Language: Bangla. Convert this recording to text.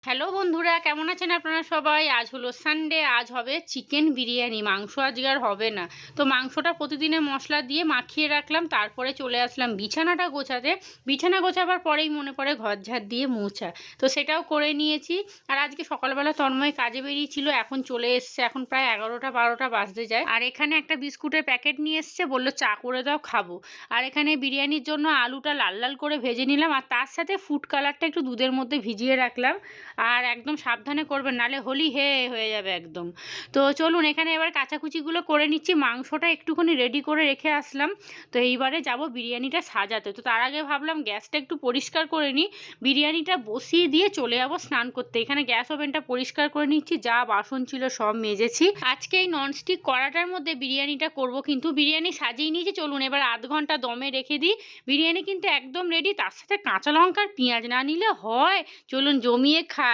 হ্যালো বন্ধুরা, কেমন আছেন আপনারা সবাই? আজ হলো সানডে, আজ হবে চিকেন বিরিয়ানি। মাংস আজকে আর হবে না। তো মাংসটা প্রতিদিনের মশলা দিয়ে মাখিয়ে রাখলাম, তারপরে চলে আসলাম বিছানাটা গোছাতে। বিছানা গোছাবার পরেই মনে পড়ে ঘর ঝাড় দিয়ে মোছা। তো সেটাও করে নিয়েছি। আর আজকে সকালবেলা তন্ময় কাজে বেরিয়েছিল, এখন চলে এসছে, এখন প্রায় 11টা 12টা বাজতে যায়। আর এখানে একটা বিস্কুটের প্যাকেট নিয়ে এসছে, বললো চা করে দাও, খাবো। আর এখানে বিরিয়ানির জন্য আলুটা লাল লাল করে ভেজে নিলাম, আর তার সাথে ফুড কালারটা একটু দুধের মধ্যে ভিজিয়ে রাখলাম। আর একদম সাবধানে করবেন, নাহলে হোলি হয়ে যাবে একদম। তো চলুন এখানে এবার কাচাকুচিগুলো করে নিচ্ছি। মাংসটা একটুখানি রেডি করে রেখে আসলাম। তো এইবারে যাব বিরিয়ানিটা সাজাতে। তো তার আগে ভাবলাম গ্যাসটা একটু পরিষ্কার করে নিই, বিরিয়ানিটা বসিয়ে দিয়ে চলে যাবো স্নান করতে। এখানে গ্যাস ওভেনটা পরিষ্কার করে নিচ্ছি, যা বাসন ছিল সব মেজেছি। আজকে এই ননস্টিক কড়াটার মধ্যে বিরিয়ানিটা করব, কিন্তু বিরিয়ানি সাজিয়ে নিয়েছি। চলুন এবার আধ ঘন্টা দমে রেখে দিই। বিরিয়ানি কিন্তু একদম রেডি, তার সাথে কাঁচা লঙ্কার পেঁয়াজ না নিলে হয়? চলুন জমিয়ে খাই।